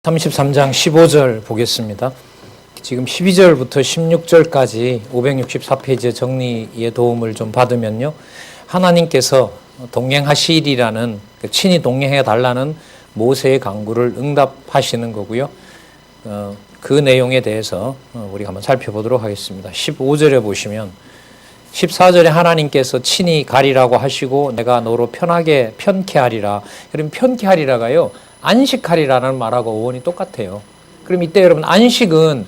33장 15절 보겠습니다. 지금 12절부터 16절까지 564페이지의 정리의 도움을 좀 받으면요, 하나님께서 동행하시리라는, 친히 동행해 달라는 모세의 간구를 응답하시는 거고요. 그 내용에 대해서 우리가 한번 살펴보도록 하겠습니다. 15절에 보시면 14절에 하나님께서 친히 가리라고 하시고 내가 너로 편케 하리라. 그럼 편케 하리라가요, 안식하리라는 말하고 어원이 똑같아요. 그럼 이때 여러분, 안식은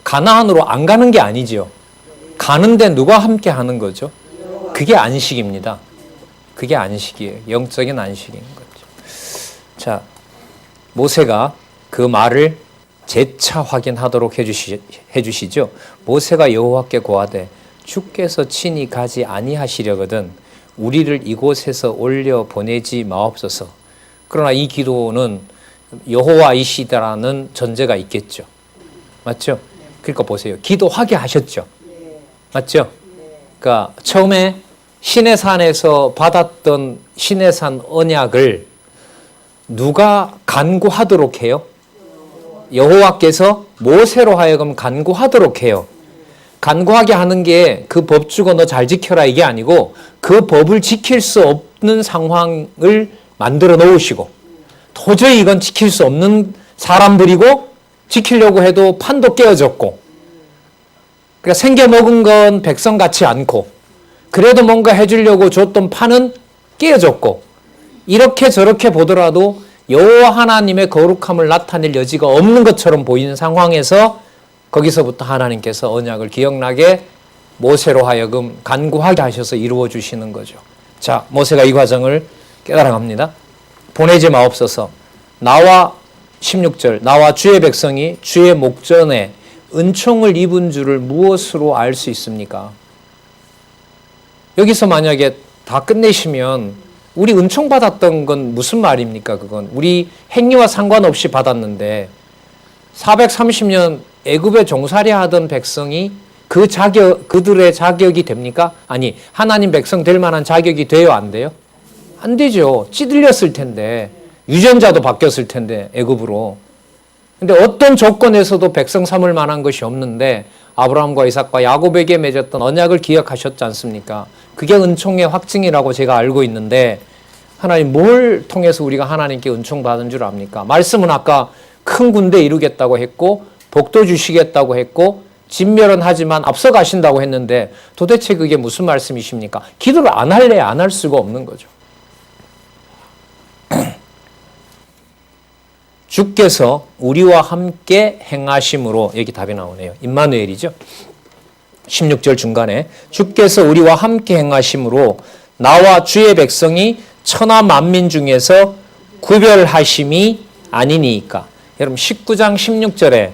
가나안으로 안 가는 게 아니지요. 가는데 누가 함께 하는 거죠? 그게 안식입니다. 그게 안식이에요. 영적인 안식인 거죠. 자, 모세가 그 말을 재차 확인하도록 해주시죠. 모세가 여호와께 고하되 주께서 친히 가지 아니하시려거든 우리를 이곳에서 올려 보내지 마옵소서. 그러나 이 기도는 여호와이시다라는 전제가 있겠죠. 맞죠? 그러니까 보세요. 기도하게 하셨죠. 맞죠? 그러니까 처음에 시내산에서 받았던 시내산 언약을 누가 간구하도록 해요? 여호와께서 모세로 하여금 간구하도록 해요. 간구하게 하는 게 그 법 주고 너 잘 지켜라 이게 아니고 그 법을 지킬 수 없는 상황을 만들어 놓으시고 도저히 이건 지킬 수 없는 사람들이고 지키려고 해도 판도 깨어졌고, 그러니까 생겨 먹은 건 백성 같지 않고 그래도 뭔가 해주려고 줬던 판은 깨어졌고, 이렇게 저렇게 보더라도 여호와 하나님의 거룩함을 나타낼 여지가 없는 것처럼 보이는 상황에서 거기서부터 하나님께서 언약을 기억나게 모세로 하여금 간구하게 하셔서 이루어 주시는 거죠. 자, 모세가 이 과정을 깨달아갑니다. 보내지 마옵소서. 나와 16절 나와 주의 백성이 주의 목전에 은총을 입은 줄을 무엇으로 알 수 있습니까? 여기서 만약에 다 끝내시면 우리 은총 받았던 건 무슨 말입니까? 그건 우리 행위와 상관없이 받았는데 430년 애굽에 종살이 하던 백성이 그들의 자격이 됩니까? 아니, 하나님 백성 될 만한 자격이 돼요, 안 돼요? 안 되죠. 찌들렸을 텐데, 유전자도 바뀌었을 텐데, 애굽으로. 근데 어떤 조건에서도 백성 삼을 만한 것이 없는데 아브라함과 이삭과 야곱에게 맺었던 언약을 기억하셨지 않습니까? 그게 은총의 확증이라고 제가 알고 있는데, 하나님 뭘 통해서 우리가 하나님께 은총 받은 줄 압니까? 말씀은 아까 큰 군대 이루겠다고 했고 복도 주시겠다고 했고 진멸은 하지만 앞서 가신다고 했는데 도대체 그게 무슨 말씀이십니까? 기도를 안 할래 안 할 수가 없는 거죠. 주께서 우리와 함께 행하심으로, 여기 답이 나오네요. 임마누엘이죠. 16절 중간에 주께서 우리와 함께 행하심으로 나와 주의 백성이 천하 만민 중에서 구별하심이 아니니까. 여러분 19장 16절에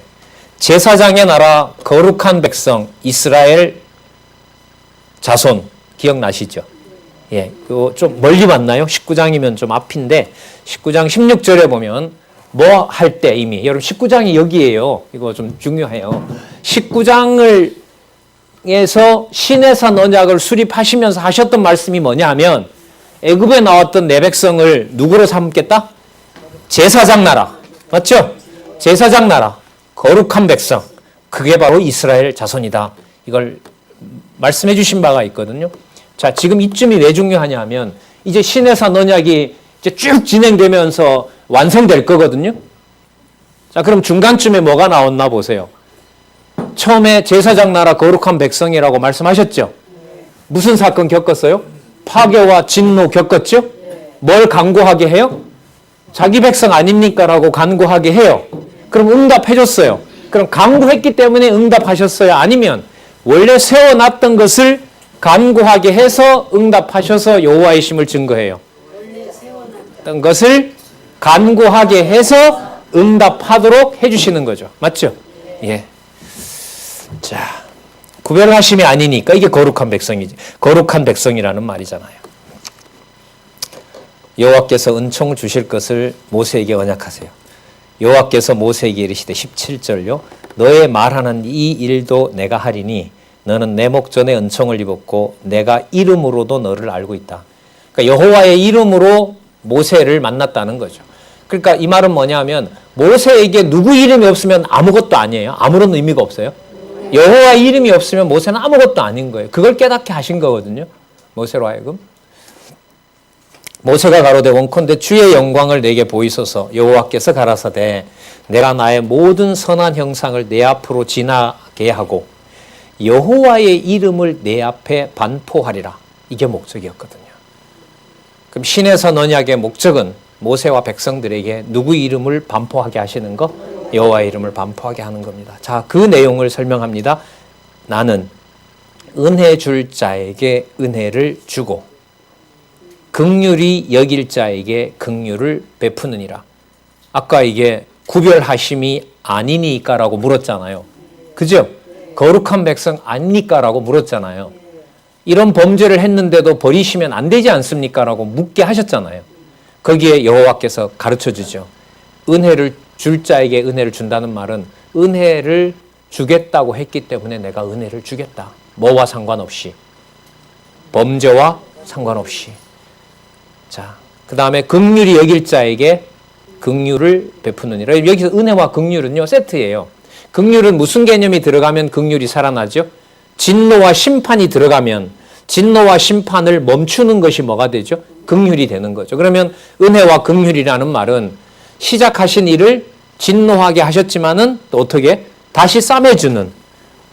제사장의 나라 거룩한 백성 이스라엘 자손 기억나시죠? 예, 그거 좀 멀리 봤나요? 19장이면 좀 앞인데 19장 16절에 보면 뭐 할 때 이미, 여러분 19장이 여기에요. 이거 좀 중요해요. 19장에서 시내산 언약을 수립하시면서 하셨던 말씀이 뭐냐 하면 애굽에 나왔던 내 백성을 누구로 삼겠다? 제사장 나라. 맞죠? 제사장 나라. 거룩한 백성. 그게 바로 이스라엘 자손이다. 이걸 말씀해 주신 바가 있거든요. 자, 지금 이쯤이 왜 중요하냐 하면 이제 시내산 언약이 이제 쭉 진행되면서 완성될 거거든요. 자, 그럼 중간쯤에 뭐가 나왔나 보세요. 처음에 제사장 나라 거룩한 백성이라고 말씀하셨죠? 무슨 사건 겪었어요? 파괴와 진노 겪었죠? 뭘 간구하게 해요? 자기 백성 아닙니까? 라고 간구하게 해요. 그럼 응답해 줬어요. 그럼 간구했기 때문에 응답하셨어요? 아니면 원래 세워놨던 것을 간구하게 해서 응답하셔서 여호와이심을 증거해요? 어떤 것을 간구하게 해서 응답하도록 해주시는 거죠. 맞죠? 예. 자, 구별하심이 아니니까 이게 거룩한 백성이지. 거룩한 백성이라는 말이잖아요. 여호와께서 은총을 주실 것을 모세에게 언약하세요. 여호와께서 모세에게 이르시되 17절요. 너의 말하는 이 일도 내가 하리니 너는 내 목전에 은총을 입었고 내가 이름으로도 너를 알고 있다. 그러니까 여호와의 이름으로 모세를 만났다는 거죠. 그러니까 이 말은 뭐냐면 모세에게 누구 이름이 없으면 아무것도 아니에요. 아무런 의미가 없어요. 여호와 이름이 없으면 모세는 아무것도 아닌 거예요. 그걸 깨닫게 하신 거거든요. 모세로 하여금. 모세가 가로되 원컨대 주의 영광을 내게 보이소서. 여호와께서 가라사대 내가 나의 모든 선한 형상을 내 앞으로 지나게 하고 여호와의 이름을 내 앞에 반포하리라. 이게 목적이었거든요. 그럼 시내산 언약의 목적은 모세와 백성들에게 누구 이름을 반포하게 하시는 거? 여호와의 이름을 반포하게 하는 겁니다. 자, 그 내용을 설명합니다. 나는 은혜 줄 자에게 은혜를 주고 긍휼히 여길 자에게 긍휼을 베푸느니라. 아까 이게 구별하심이 아니니까라고 물었잖아요. 그죠? 거룩한 백성 아니니까라고 물었잖아요. 이런 범죄를 했는데도 버리시면 안 되지 않습니까라고 묻게 하셨잖아요. 거기에 여호와께서 가르쳐 주죠. 은혜를 줄 자에게 은혜를 준다는 말은 은혜를 주겠다고 했기 때문에 내가 은혜를 주겠다. 뭐와 상관없이. 범죄와 상관없이. 자, 그 다음에 긍휼히 여길 자에게 긍휼을 베푸느니라. 여기서 은혜와 긍휼은요 세트예요. 긍휼은 무슨 개념이 들어가면 긍휼이 살아나죠? 진노와 심판이 들어가면 진노와 심판을 멈추는 것이 뭐가 되죠? 긍휼이 되는 거죠. 그러면 은혜와 긍휼이라는 말은 시작하신 일을 진노하게 하셨지만은 또 어떻게 다시 싸매주는,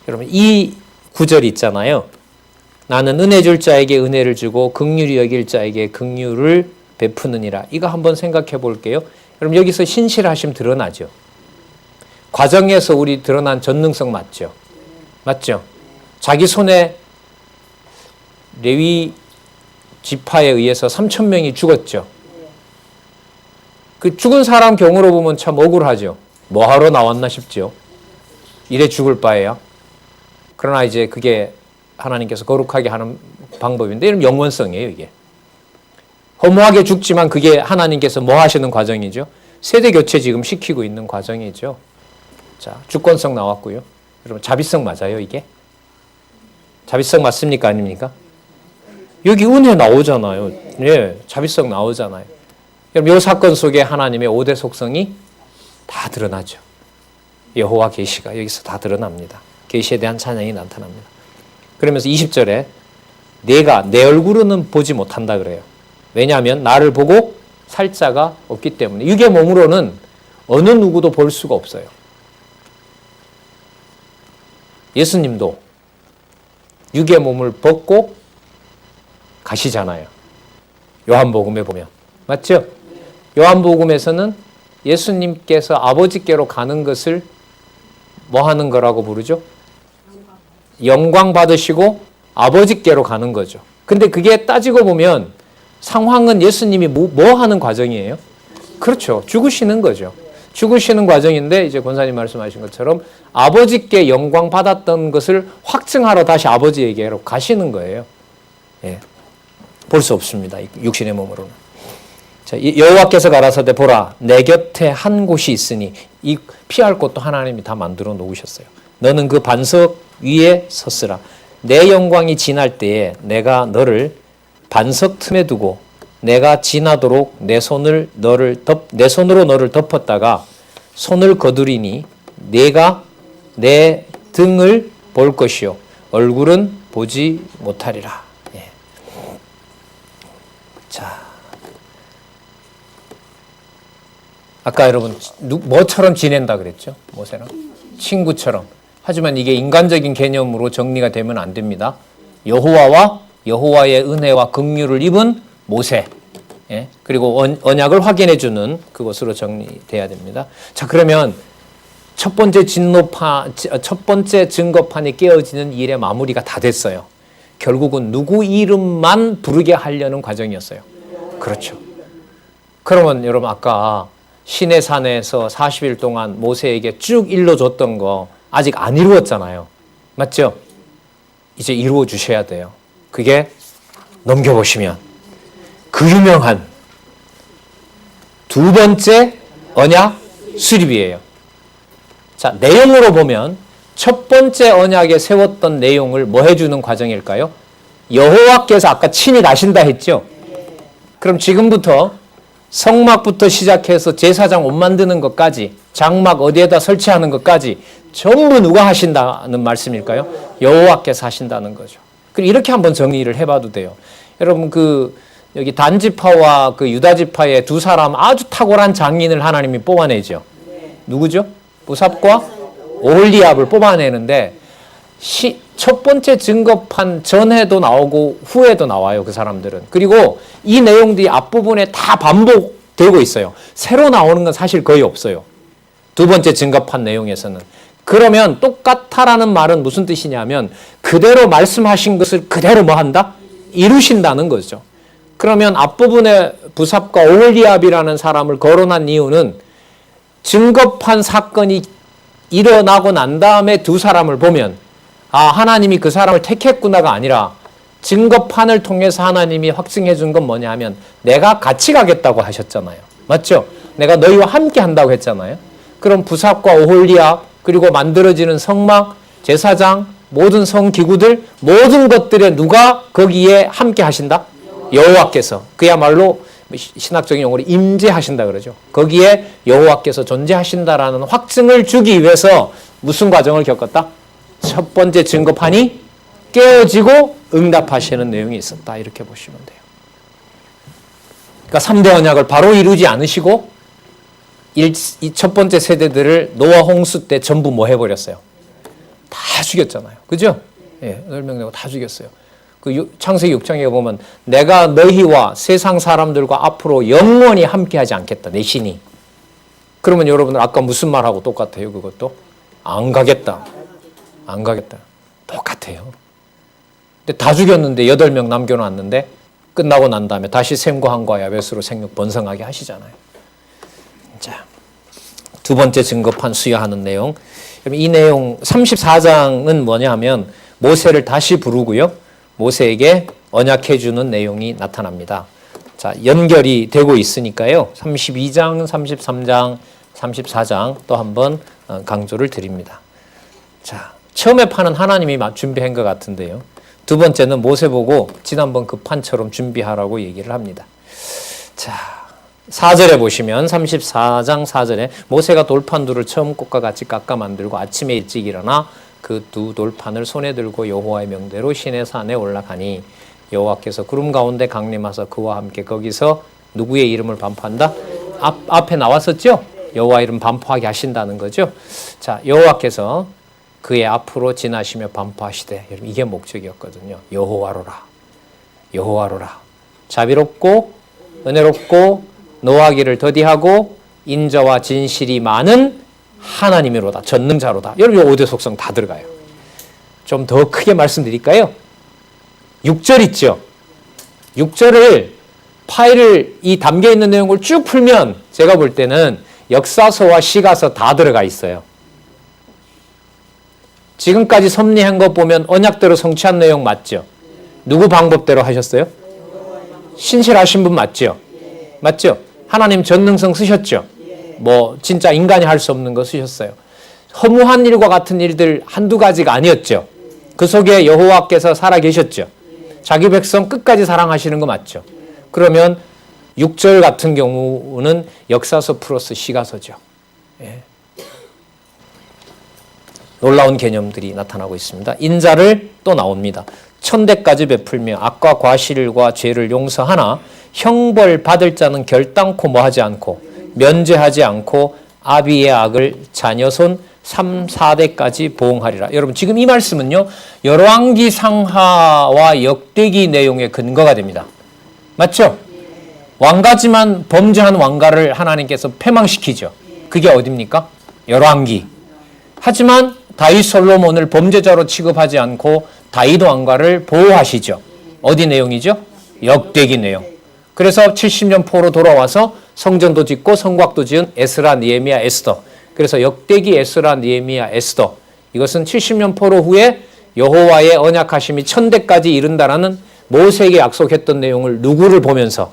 여러분 이 구절이 있잖아요. 나는 은혜 줄 자에게 은혜를 주고 긍휼히 여길 자에게 긍휼을 베푸느니라. 이거 한번 생각해 볼게요. 여러분 여기서 신실하심 드러나죠. 과정에서 우리 드러난 전능성 맞죠? 맞죠? 자기 손에 레위 지파에 의해서 3,000명이 죽었죠. 그 죽은 사람 경우로 보면 참 억울하죠. 뭐하러 나왔나 싶죠. 이래 죽을 바에야. 그러나 이제 그게 하나님께서 거룩하게 하는 방법인데 이런 영원성이에요. 이게 허무하게 죽지만 그게 하나님께서 뭐 하시는 과정이죠? 세대 교체 지금 시키고 있는 과정이죠. 자, 주권성 나왔고요. 여러분 자비성 맞아요 이게? 자비성 맞습니까 아닙니까? 여기 은혜 나오잖아요. 예, 자비성 나오잖아요. 여러분 이 사건 속에 하나님의 5대 속성이 다 드러나죠. 여호와 계시가 여기서 다 드러납니다. 계시에 대한 찬양이 나타납니다. 그러면서 20절에 내가 내 얼굴은 보지 못한다 그래요. 왜냐하면 나를 보고 살 자가 없기 때문에. 육의 몸으로는 어느 누구도 볼 수가 없어요. 예수님도 육의 몸을 벗고 가시잖아요. 요한복음에 보면. 맞죠? 요한복음에서는 예수님께서 아버지께로 가는 것을 뭐 하는 거라고 부르죠? 영광 받으시고 아버지께로 가는 거죠. 근데 그게 따지고 보면 상황은 예수님이 뭐 하는 과정이에요? 그렇죠. 죽으시는 거죠. 죽으시는 과정인데 이제 권사님 말씀하신 것처럼 아버지께 영광 받았던 것을 확증하러 다시 아버지에게로 가시는 거예요. 예. 볼 수 없습니다. 육신의 몸으로는. 자, 여호와께서 가라사대 보라 내 곁에 한 곳이 있으니 이 피할 곳도 하나님이 다 만들어 놓으셨어요. 너는 그 반석 위에 섰으라. 내 영광이 지날 때에 내가 너를 반석 틈에 두고 내가 지나도록 내 손으로 너를 덮었다가 손을 거두리니 내가 내 등을 볼 것이요 얼굴은 보지 못하리라. 예. 자, 아까 여러분 뭐처럼 지낸다 그랬죠? 모세랑 친구처럼. 하지만 이게 인간적인 개념으로 정리가 되면 안 됩니다. 여호와와 여호와의 은혜와 긍휼을 입은 모세, 예? 그리고 언약을 확인해 주는 그것으로 정리돼야 됩니다. 자, 그러면 첫 번째 증거판이 깨어지는 일의 마무리가 다 됐어요. 결국은 누구 이름만 부르게 하려는 과정이었어요. 그렇죠. 그러면 여러분 아까 시내산에서 40일 동안 모세에게 쭉 일러줬던 거 아직 안 이루었잖아요. 맞죠? 이제 이루어 주셔야 돼요. 그게 넘겨보시면 그 유명한 두 번째 언약 수립이에요. 자, 내용으로 보면 첫 번째 언약에 세웠던 내용을 뭐 해주는 과정일까요? 여호와께서 아까 친히 나신다 했죠? 그럼 지금부터 성막부터 시작해서 제사장 옷 만드는 것까지, 장막 어디에다 설치하는 것까지 전부 누가 하신다는 말씀일까요? 여호와께서 하신다는 거죠. 그리고 이렇게 한번 정리를 해봐도 돼요. 여러분 여기 단지파와 그 유다지파의 두 사람 아주 탁월한 장인을 하나님이 뽑아내죠. 누구죠? 부삽과 오홀리압을 뽑아내는데 첫 번째 증거판 전에도 나오고 후에도 나와요. 그 사람들은. 그리고 이 내용들이 앞부분에 다 반복되고 있어요. 새로 나오는 건 사실 거의 없어요. 두 번째 증거판 내용에서는. 그러면 똑같다라는 말은 무슨 뜻이냐면 그대로 말씀하신 것을 그대로 뭐 한다? 이루신다는 거죠. 그러면 앞부분에 부삽과 오홀리압이라는 사람을 거론한 이유는 증거판 사건이 일어나고 난 다음에 두 사람을 보면 하나님이 그 사람을 택했구나가 아니라 증거판을 통해서 하나님이 확증해 준 건 뭐냐 하면 내가 같이 가겠다고 하셨잖아요. 맞죠? 내가 너희와 함께 한다고 했잖아요. 그럼 부삽과 오홀리압 그리고 만들어지는 성막, 제사장, 모든 성기구들 모든 것들에 누가 거기에 함께 하신다? 여호와께서. 그야말로 신학적인 용어로 임재하신다 그러죠. 거기에 여호와께서 존재하신다라는 확증을 주기 위해서 무슨 과정을 겪었다? 첫 번째 증거판이 깨어지고 응답하시는 내용이 있었다. 이렇게 보시면 돼요. 그러니까 3대 언약을 바로 이루지 않으시고 이 첫 번째 세대들을 노아 홍수 때 전부 뭐 해버렸어요? 다 죽였잖아요. 그죠? 예, 8명 내고 다 죽였어요. 창세기 6장에 보면 내가 너희와 세상 사람들과 앞으로 영원히 함께하지 않겠다. 내 신이. 그러면 여러분들 아까 무슨 말하고 똑같아요? 그것도 안 가겠다. 안 가겠다. 똑같아요. 근데 다 죽였는데 8명 남겨놨는데 끝나고 난 다음에 다시 셈과 함과 야벳으로 생육 번성하게 하시잖아요. 자, 두 번째 증거판 수여하는 내용. 이 내용 34장은 뭐냐 하면 모세를 다시 부르고요. 모세에게 언약해 주는 내용이 나타납니다. 자, 연결이 되고 있으니까요. 32장, 33장, 34장 또 한번 강조를 드립니다. 자, 처음에 판은 하나님이 준비한 것 같은데요. 두 번째는 모세 보고 지난번 그 판처럼 준비하라고 얘기를 합니다. 자, 4절에 보시면 34장 4절에 모세가 돌판들을 처음 꽃과 같이 깎아 만들고 아침에 일찍 일어나 그 두 돌판을 손에 들고 여호와의 명대로 시내 산에 올라가니 여호와께서 구름 가운데 강림하사 그와 함께 거기서 누구의 이름을 반포한다? 앞에 나왔었죠? 여호와 이름 반포하게 하신다는 거죠. 자, 여호와께서 그의 앞으로 지나시며 반포하시되, 여러분 이게 목적이었거든요. 여호와로라, 여호와로라. 자비롭고 은혜롭고 노하기를 더디하고 인자와 진실이 많은 하나님이로다. 전능자로다. 여러분 이 5대 속성 다 들어가요. 좀 더 크게 말씀드릴까요? 6절 있죠. 6절을 파일을 이 담겨있는 내용을 쭉 풀면 제가 볼 때는 역사서와 시가서 다 들어가 있어요. 지금까지 섭리한 거 보면 언약대로 성취한 내용 맞죠? 누구 방법대로 하셨어요? 신실하신 분 맞죠? 맞죠? 하나님 전능성 쓰셨죠? 뭐 진짜 인간이 할 수 없는 거 쓰셨어요. 허무한 일과 같은 일들 한두 가지가 아니었죠. 그 속에 여호와께서 살아계셨죠. 자기 백성 끝까지 사랑하시는 거 맞죠? 그러면 6절 같은 경우는 역사서 플러스 시가서죠. 예. 놀라운 개념들이 나타나고 있습니다. 인자를 또 나옵니다. 천대까지 베풀며 악과 과실과 죄를 용서하나 형벌 받을 자는 결단코 뭐하지 않고 면제하지 않고 아비의 악을 자녀 손 3, 4대까지 보응하리라. 여러분 지금 이 말씀은요. 열왕기 상하와 역대기 내용의 근거가 됩니다. 맞죠? 왕가지만 범죄한 왕가를 하나님께서 패망시키죠. 그게 어디입니까? 열왕기. 하지만 다윗 솔로몬을 범죄자로 취급하지 않고 다윗 왕가를 보호하시죠. 어디 내용이죠? 역대기 내용. 그래서 70년 포로 돌아와서 성전도 짓고 성곽도 지은 에스라, 느헤미야, 에스더. 그래서 역대기, 에스라, 느헤미야, 에스더. 이것은 70년 포로 후에 여호와의 언약하심이 천대까지 이른다라는 모세에게 약속했던 내용을 누구를 보면서,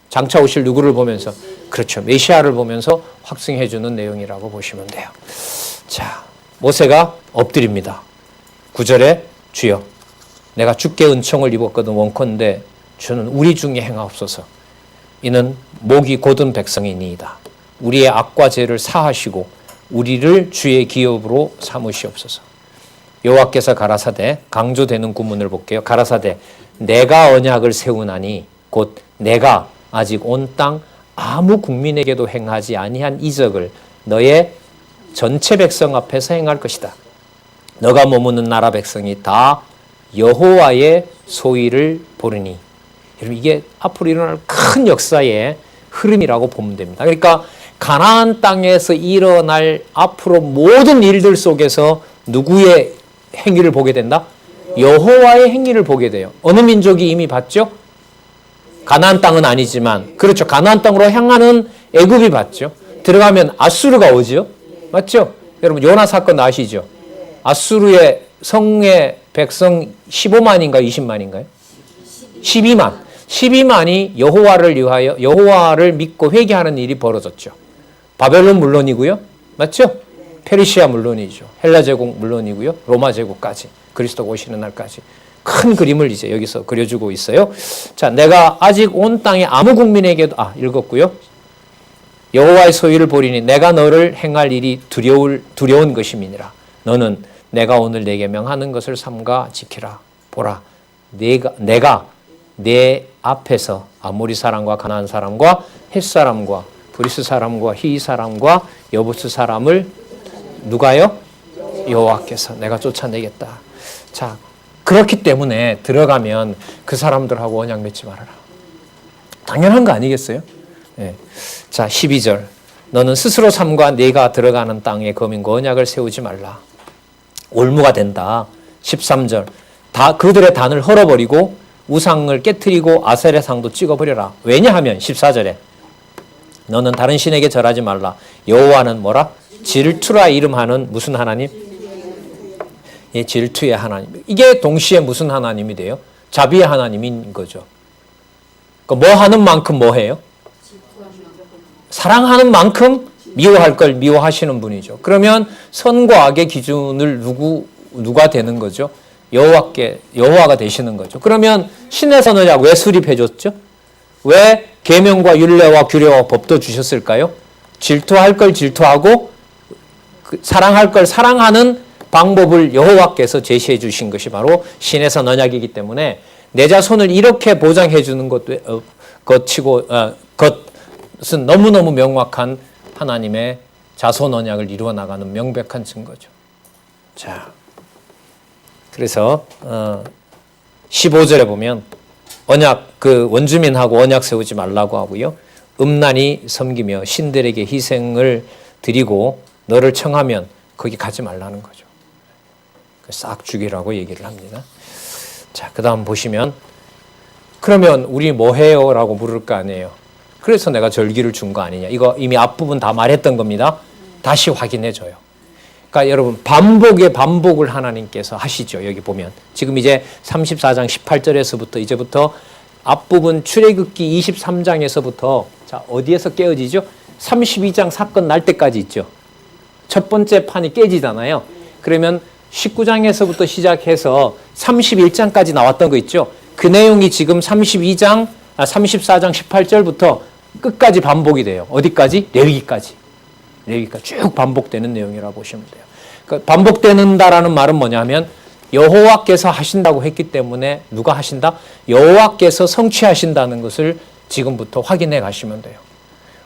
장차 오실 누구를 보면서, 그렇죠, 메시아를 보면서 확증해 주는 내용이라고 보시면 돼요. 자, 모세가 엎드립니다. 9절에 주여 내가 주께 은총을 입었거든 원컨대 주는 우리 중에 행하옵소서. 이는 목이 곧은 백성이니이다. 우리의 악과 죄를 사하시고 우리를 주의 기업으로 삼으시옵소서. 여호와께서 가라사대, 강조되는 구문을 볼게요. 가라사대, 내가 언약을 세우나니 곧 내가 아직 온 땅 아무 국민에게도 행하지 아니한 이적을 너의 전체 백성 앞에서 행할 것이다. 너가 머무는 나라 백성이 다 여호와의 소위를 보르니. 여러분, 이게 앞으로 일어날 큰 역사의 흐름이라고 보면 됩니다. 그러니까 가나안 땅에서 일어날 앞으로 모든 일들 속에서 누구의 행위를 보게 된다? 여호와의 행위를 보게 돼요. 어느 민족이 이미 봤죠? 가나안 땅은 아니지만, 그렇죠, 가나안 땅으로 향하는 애굽이 봤죠. 들어가면 아수르가 오죠. 맞죠? 여러분, 요나 사건 아시죠? 아수르의 성의 백성 15만인가요? 20만인가요? 12만. 12만이 여호와를 위하여 여호와를 믿고 회개하는 일이 벌어졌죠. 바벨론 물론이고요. 맞죠? 페르시아 물론이죠. 헬라 제국 물론이고요. 로마 제국까지. 그리스도가 오시는 날까지. 큰 그림을 이제 여기서 그려주고 있어요. 자, 내가 아직 온 땅에 아무 국민에게도, 읽었고요. 여호와의 소위를 보리니 내가 너를 행할 일이 두려운 것임이니라. 너는 내가 오늘 내게 명하는 것을 삼가 지키라. 보라, 내가 내 앞에서 아모리 사람과 가나안 사람과 헷 사람과 브리스 사람과 히 사람과 여부스 사람을 누가요? 여호와께서 내가 쫓아내겠다. 자, 그렇기 때문에 들어가면 그 사람들하고 언약 맺지 말아라. 당연한 거 아니겠어요? 네. 자, 12절. 너는 스스로 삼가 네가 들어가는 땅에 거민과 언약을 세우지 말라. 올무가 된다. 13절. 그들의 단을 헐어버리고 우상을 깨트리고 아세레 상도 찍어버려라. 왜냐하면 14절에 너는 다른 신에게 절하지 말라. 여호와는 뭐라? 질투라 이름하는 무슨 하나님? 예, 질투의 하나님. 이게 동시에 무슨 하나님이 돼요? 자비의 하나님인 거죠. 그러니까 뭐 하는 만큼 뭐 해요? 사랑하는 만큼 미워할 걸 미워하시는 분이죠. 그러면 선과 악의 기준을 누가 되는 거죠? 여호와가 되시는 거죠. 그러면 신의 선언약 왜 수립해 줬죠? 왜 계명과 율례와 규례와 법도 주셨을까요? 질투할 걸 질투하고 사랑할 걸 사랑하는 방법을 여호와께서 제시해 주신 것이 바로 신의 선언약이기 때문에 내 자손을 이렇게 보장해 주는 것은 너무너무 명확한 하나님의 자손 언약을 이루어 나가는 명백한 증거죠. 자, 그래서 15절에 보면 언약 원주민하고 언약 세우지 말라고 하고요. 음란히 섬기며 신들에게 희생을 드리고 너를 청하면 거기 가지 말라는 거죠. 싹 죽이라고 얘기를 합니다. 자, 그 다음 보시면 그러면 우리 뭐 해요? 라고 물을 거 아니에요. 그래서 내가 절기를 준 거 아니냐. 이거 이미 앞부분 다 말했던 겁니다. 다시 확인해 줘요. 그러니까 여러분 반복의 반복을 하나님께서 하시죠. 여기 보면 지금 이제 34장 18절에서부터 이제부터 앞부분 출애굽기 23장에서부터 자, 어디에서 깨어지죠? 32장 사건 날 때까지 있죠. 첫 번째 판이 깨지잖아요. 그러면 19장에서부터 시작해서 31장까지 나왔던 거 있죠. 그 내용이 지금 34장 18절부터 끝까지 반복이 돼요. 어디까지? 레위기까지 쭉 반복되는 내용이라고 보시면 돼요. 그러니까 반복되는다라는 말은 뭐냐면 여호와께서 하신다고 했기 때문에 누가 하신다? 여호와께서 성취하신다는 것을 지금부터 확인해 가시면 돼요.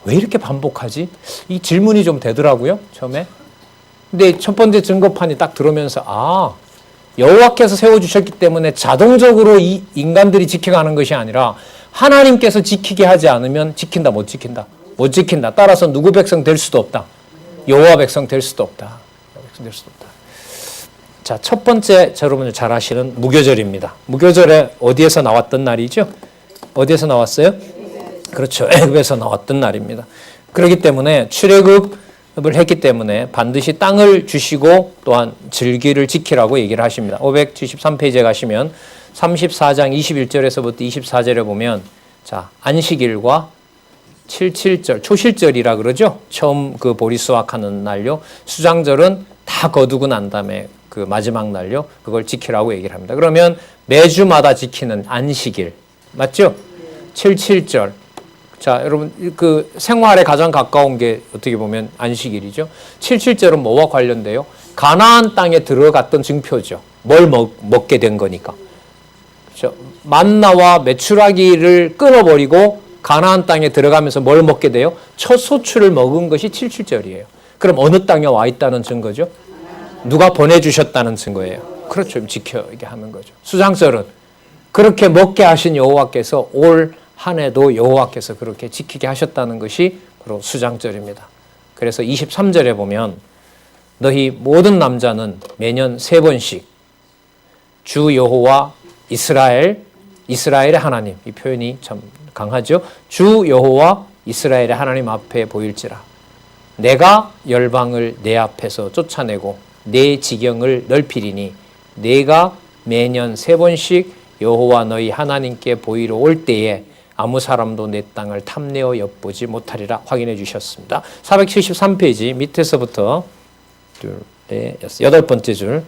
왜 이렇게 반복하지? 이 질문이 좀 되더라고요, 처음에. 근데 첫 번째 증거판이 딱 들어오면서 여호와께서 세워주셨기 때문에 자동적으로 이 인간들이 지켜가는 것이 아니라 하나님께서 지키게 하지 않으면 지킨다, 못 지킨다? 못 지킨다. 따라서 누구 백성 될 수도 없다. 여호와 백성 될 수도 없다. 자, 첫 번째 여러분들 잘 아시는 무교절입니다. 무교절에 어디에서 나왔던 날이죠? 어디에서 나왔어요? 그렇죠. 애굽에서 나왔던 날입니다. 그렇기 때문에 출애굽을 했기 때문에 반드시 땅을 주시고 또한 절기를 지키라고 얘기를 하십니다. 573페이지에 가시면 34장 21절에서부터 24절에 보면 자, 안식일과 77절, 초실절이라 그러죠. 처음 그 보리 수확하는 날요. 수장절은 다 거두고 난 다음에 그 마지막 날요. 그걸 지키라고 얘기를 합니다. 그러면 매주마다 지키는 안식일 맞죠? 77절 자, 여러분, 그 생활에 가장 가까운 게 어떻게 보면 안식일이죠. 7.7절은 뭐와 관련돼요? 가나안 땅에 들어갔던 증표죠. 뭘 먹게 된 거니까. 그렇죠? 만나와 메추라기를 끊어버리고 가나안 땅에 들어가면서 뭘 먹게 돼요? 첫 소출을 먹은 것이 7.7절이에요. 그럼 어느 땅에 와 있다는 증거죠? 누가 보내주셨다는 증거예요. 그렇죠. 지켜야 하는 거죠. 수장절은 그렇게 먹게 하신 여호와께서 올 한 해도 여호와께서 그렇게 지키게 하셨다는 것이 바로 수장절입니다. 그래서 23절에 보면 너희 모든 남자는 매년 3번씩 주 여호와 이스라엘의 하나님, 이 표현이 참 강하죠. 주 여호와 이스라엘의 하나님 앞에 보일지라 내가 열방을 내 앞에서 쫓아내고 내 지경을 넓히리니 내가 매년 3번씩 여호와 너희 하나님께 보이러 올 때에 아무 사람도 내 땅을 탐내어 엿보지 못하리라 확인해 주셨습니다. 473페이지 밑에서부터 8번째 줄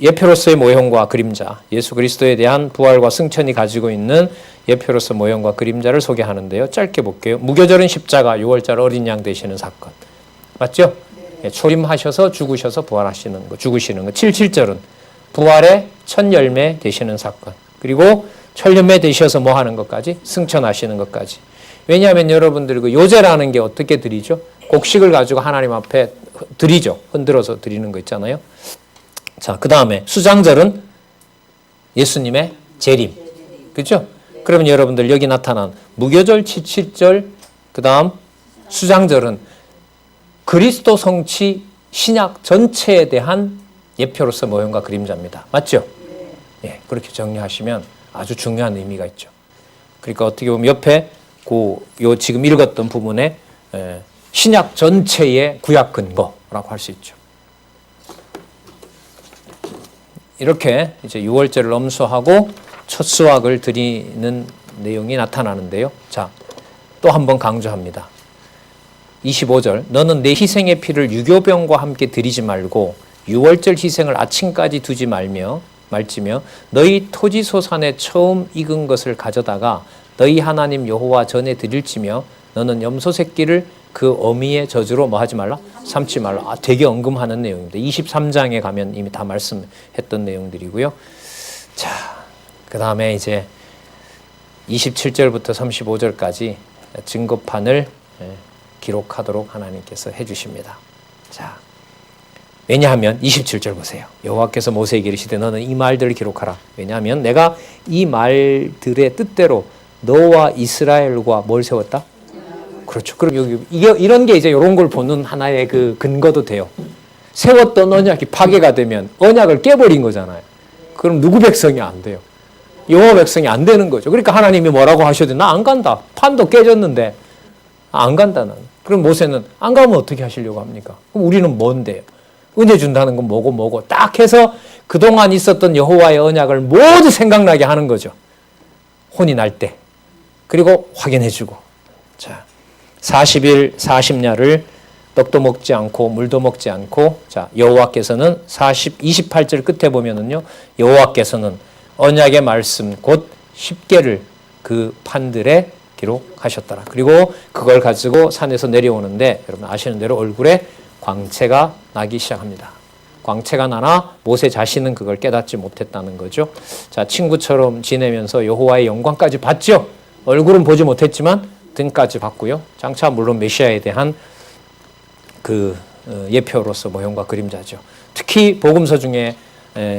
예표로서의 모형과 그림자, 예수 그리스도에 대한 부활과 승천이 가지고 있는 예표로서 모형과 그림자를 소개하는데요. 짧게 볼게요. 무교절은 십자가, 6월절 어린 양 되시는 사건. 맞죠? 네. 초림하셔서 죽으셔서 부활하시는 거, 죽으시는 거. 7.7절은 부활의 첫 열매 되시는 사건. 그리고 첫 열매 되셔서 뭐 하는 것까지? 승천하시는 것까지. 왜냐하면 여러분들 그 요제라는 게 어떻게 드리죠? 곡식을 가지고 하나님 앞에 드리죠. 흔들어서 드리는 거 있잖아요. 자, 그 다음에 수장절은 예수님의 재림. 그렇죠? 그러면 여러분들 여기 나타난 무교절, 7.7절, 그 다음 수장절은 그리스도 성취 신약 전체에 대한 예표로서 모형과 그림자입니다. 맞죠? 예, 그렇게 정리하시면 아주 중요한 의미가 있죠. 그러니까 어떻게 보면 옆에 요 지금 읽었던 부분에 신약 전체의 구약 근거라고 할 수 있죠. 이렇게 이제 6월절을 엄수하고 첫 수확을 드리는 내용이 나타나는데요. 자, 또 한 번 강조합니다. 25절 너는 내 희생의 피를 유교병과 함께 드리지 말고 6월절 희생을 아침까지 두지 말지며 너희 토지 소산에 처음 익은 것을 가져다가 너희 하나님 여호와 전에 드릴지며 너는 염소 새끼를 그 어미의 저주로 뭐 하지 말라? 삼지 말라. 되게 언급하는 내용입니다. 23장에 가면 이미 다 말씀했던 내용들이고요. 자, 그 다음에 이제 27절부터 35절까지 증거판을 기록하도록 하나님께서 해주십니다. 자, 왜냐하면 27절 보세요. 여호와께서 모세에게 이르시되 너는 이 말들을 기록하라. 왜냐하면 내가 이 말들의 뜻대로 너와 이스라엘과 뭘 세웠다? 그렇죠. 그럼 여기 이런 게 이제 이런 걸 보는 하나의 그 근거도 돼요. 세웠던 언약이 파괴가 되면 언약을 깨버린 거잖아요. 그럼 누구 백성이 안 돼요? 여호와 백성이 안 되는 거죠. 그러니까 하나님이 뭐라고 하셔도 나 안 간다. 판도 깨졌는데 안 간다 나는. 그럼 모세는 안 가면 어떻게 하시려고 합니까? 그럼 우리는 뭔데요? 은혜 준다는 건 뭐고 딱 해서 그동안 있었던 여호와의 언약을 모두 생각나게 하는 거죠. 혼이 날 때. 그리고 확인해주고. 자, 40일 40야를 떡도 먹지 않고 물도 먹지 않고 자 여호와께서는 28절 끝에 보면은요. 여호와께서는 언약의 말씀 곧 10개를 그 판들에 기록하셨더라. 그리고 그걸 가지고 산에서 내려오는데 여러분 아시는 대로 얼굴에 광채가 나기 시작합니다. 광채가 나나 모세 자신은 그걸 깨닫지 못했다는 거죠. 자, 친구처럼 지내면서 여호와의 영광까지 봤죠. 얼굴은 보지 못했지만 등까지 봤고요. 장차 물론 메시아에 대한 그 예표로서 모형과 그림자죠. 특히 복음서 중에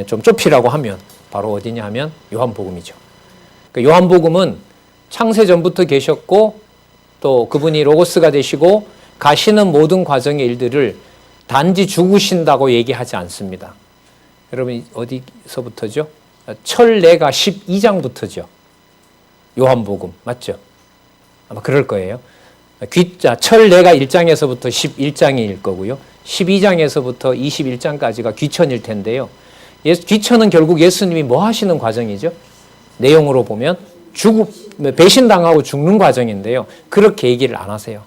좀 좁히라고 하면 바로 어디냐 하면 요한복음이죠. 그러니까 요한복음은 창세 전부터 계셨고 또 그분이 로고스가 되시고 가시는 모든 과정의 일들을 단지 죽으신다고 얘기하지 않습니다. 여러분 어디서부터죠? 철내가 12장부터죠. 요한복음 맞죠? 아마 그럴 거예요. 철내가 1장에서부터 11장일 거고요. 12장에서부터 21장까지가 귀천일 텐데요. 귀천은 결국 예수님이 뭐 하시는 과정이죠? 내용으로 보면 배신당하고 죽는 과정인데요. 그렇게 얘기를 안 하세요.